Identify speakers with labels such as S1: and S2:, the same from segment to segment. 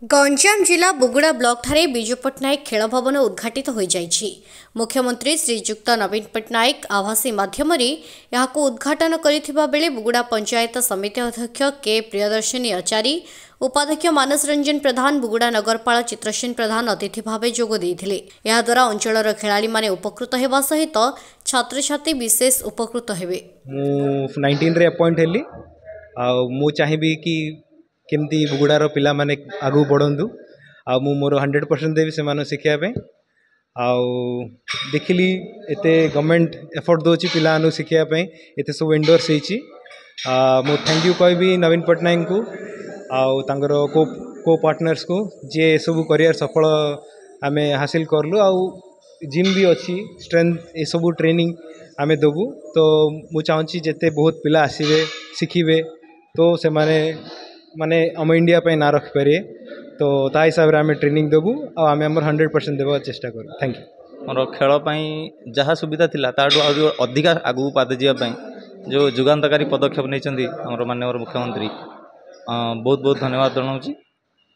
S1: गंजाम जिला बुगुड़ा ब्लॉक ठारे विजु पट्टनायक खेल भवन उद्घाटित हो जाइछि। मुख्यमंत्री श्रीजुक्त नवीन पट्टनायक आभासी माध्यम उद्घाटन करिथिबा बेले बुगुड़ा पंचायत समिति अध्यक्ष के प्रियदर्शिनी आचारी, उपाध्यक्ष मानस रंजन प्रधान, बुगुड़ा नगरपाल चित्रसेन प्रधान अतिथि भाव जोग देइथिले। या द्वारा अंचलर खेलाड़ी माने उपकृत हेबा सहित छात्र छात्री विशेष उपकृत हेबे।
S2: मु 19 रे अपॉइंट हेली आ मु चाहिबी कि केमती बुगुड़ार पिला माने आगू बढ़ंतु आ मु मोर 100% देवी से मानो शिखिया पे आउ देखिली एते गवर्नमेंट एफर्ट दोची पिला आनु शिखिया पे एते सब इंडोर्स हेची। मु थैंक यू कहबी नवीन पट्टनायक को आउ तांगर को पार्टनर्स को जे सब करियर सफल आमे हासिल करलु। आउ जिम भी अच्छी स्ट्रेंथ ए सब ट्रेनिंग आमे देबू। तो मु चाहूँगी जेते बहुत पिला आसीबे शिखिबे तो से माने आम इंडिया पे ना रखिपारे। तो ता हिसाब रे आमे ट्रेनिंग देबू आ आमे हमर 100% देबा चेष्टा करू। Thank you.
S3: मोर खेल जहाँ सुविधा थिला ताडू अधिक आगू पाद जावाई जो जुगान्तकारी पदक्षेप नहीं आमर माननीय मुख्यमंत्री बहुत बहुत धन्यवाद जनाऊँ।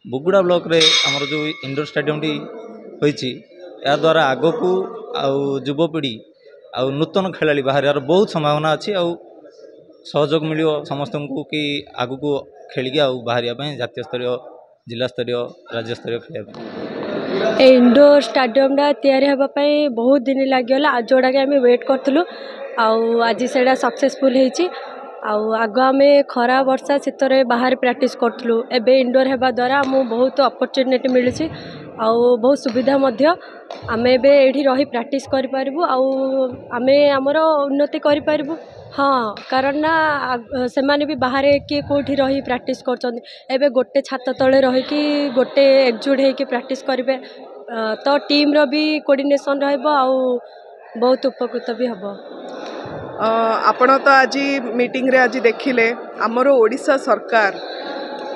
S3: बुगुड़ा ब्लॉक रे आमर जो इंडोर स्टेडियम टी होईची या द्वारा आग को युवपीढ़ी आ नूतन खेलाड़ी बाहर बहुत संभावना अच्छी आ सहयोग मिल समस्त को कि आग को खेलिकी बाहर जातीय स्तर जिला स्तर राज्य स्तर खेल
S4: इंडोर स्टेडियम तैयारी होगापाई बहुत दिन लगे जोड़ा कि आम वेट करूँ आज से सक्सेसफुल होती। आग आम खरा वर्षा शीत बाहर प्रैक्टिस करूँ एवं इंडोर होगा द्वारा आमको बहुत अपॉर्चुनिटी मिलूँ आ बहुत सुविधा आम एवं रही प्रैक्टिस करूँ आम आमर उन्नति करूँ। हाँ कारण ना से माने भी बाहर किए कौटी रही प्रैक्टिस कर गोटे छात तले रहीकि गोटे एकजुट होकर प्रैक्टिस करेंगे तो टीम रो भी कोऑर्डिनेशन रहबो आ बहुत उपकृत भी हम।
S5: आपण तो आज मीटिंग रे आज देखिले आमर ओडिशा सरकार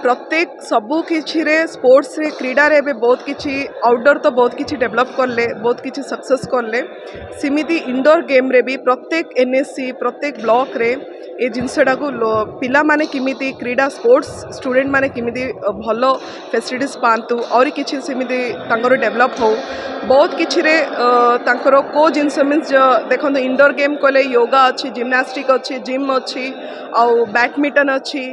S5: प्रत्येक सबू किछि रे स्पोर्ट्स रे क्रीडा रे बहुत किछि आउटडोर तो बहुत किछि डेवलप करले बहुत किछि सक्सेस करले सिमिति इंडोर गेम रे भी प्रत्येक एनएससी प्रत्येक ब्लॉक रे ए जिनसटा को पिला माने किमिति क्रीडा स्पोर्ट्स स्टूडेंट माने किमिति भलो फैसिलिटीज पांतु और किछि सिमिति तांकर डेवलप हो बहुत किछि रे तांकर को जिनस मीन्स देखो इंडोर गेम कले योगा अच्छी जिम्नास्टिक अच्छी जिम अच्छी आउ बैडमिंटन अच्छी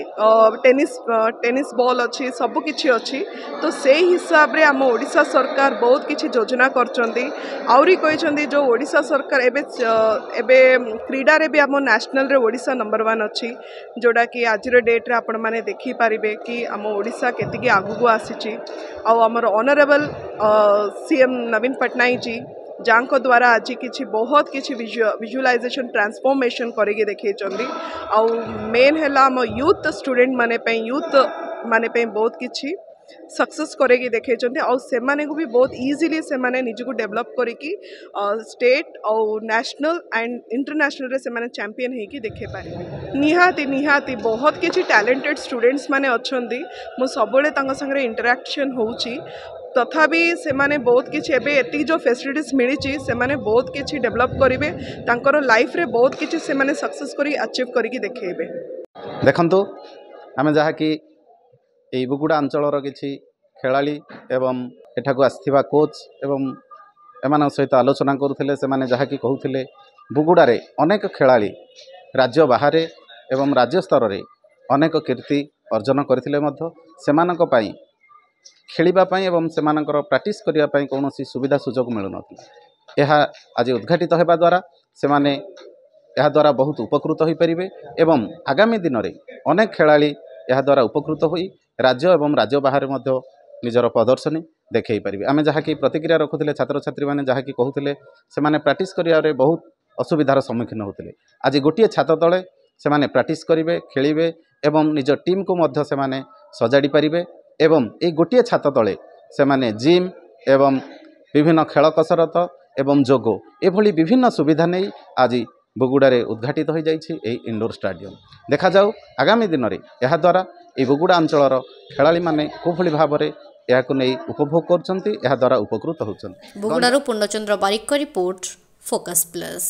S5: टेनिस बॉल अच्छी सब किछि अच्छी। तो से हिसाब रे आम ओडिशा सरकार बहुत किछि योजना करचंदी आउरी कहिसंदी जो ओडिशा सरकार एबे क्रीडा रे भी आम नेशनल रे ओडिशा नंबर 1 अच्छी जोड़ा कि आज डेट रे आपण माने देखि पारिबे कि आम ओडिशा केतिकी आगु आसीची। आउ आमर ऑनरेबल सीएम नवीन पट्टनायक जी जांको द्वारा आज किछि बहुत किछि विजुअलाइजेशन ट्रांसफॉर्मेशन करके देखैचंदी आउ मेन हैला आम यूथ स्टूडेंट माने पे यूथ माने पे बहुत किछि सक्सेस करके देखैचंदी आउ से माने को भी बहुत इजीली से माने निजको डेवलप करके स्टेट और नेशनल एंड इंटरनेशनल रे से माने चैंपियन है कि देखे पारे। निहाती बहुत किछि टैलेंटेड स्टूडेंट्स माने अछंदी मु सबले तांग संगे इंटरैक्शन होउची तथापि से माने बहुत किछि एबे एति जो फैसिलिटीज मिली से माने बहुत किछि डेवलप करिवे तांकर लाइफ रे बहुत किछि से माने सक्सेस करी अचीव करके देखेबे।
S6: देखंतु आमे जहा कि एई बुगुड़ा अंचलर किछि खेलाड़ी एवं एठाकु आस्थिबा कोच एवं एमान सहित आलोचना करुथिले से माने जहा कि कहउथिले बुगुड़ा रे अनेक खेलाड़ी राज्य बाहर एवं राज्य स्तर रे अनेक कीर्ति अर्जन करथिले मध्य सेमानक पई खेलिबा पई एवं सेमानकर प्रैक्टिस करिया पई कोनोसी सुविधा सुजोग मिलु नथिला। एहा आज उद्घाटित हेबा द्वारा सेमाने एहा द्वारा बहुत उपकृत होई परिबे एवं आगामी दिन रे अनेक खेलाड़ी एहा द्वारा उपकृत होई राज्य एवं राज्य बाहर मध्य निजर प्रदर्शनी देखै परिबे। आमे जहा कि प्रतिक्रिया रखुथिले छात्र छात्री माने जहा कि कहउथिले से माने प्रैक्टिस करिया रे बहुत असुविधार सम्मुखीन होथिले आज गोटिए छात तळे से माने प्रैक्टिस करिवे खेलिवे एवं निज टीम को मध्य से माने सजाडी परिबे एवं ए गोटिए छात तळे से माने जिम एवं विभिन्न खेल कसरत एवं जोगो एभली विभिन्न सुविधा नै आज बुगुड़ा रे उद्घाटित हो जाइछि ए इंडोर स्टेडियम। देखा जाऊ आगामी दिन रे एहा द्वारा ए बुगुड़ा अंचलर खेलाड़ी माने कोभली भाव रे एहाकु नै उपभोग करछंती एहा द्वारा उपकृत होछंती।
S1: बुगुड़ारू पूर्णचंद्र बारिक का रिपोर्ट फोकस प्लस।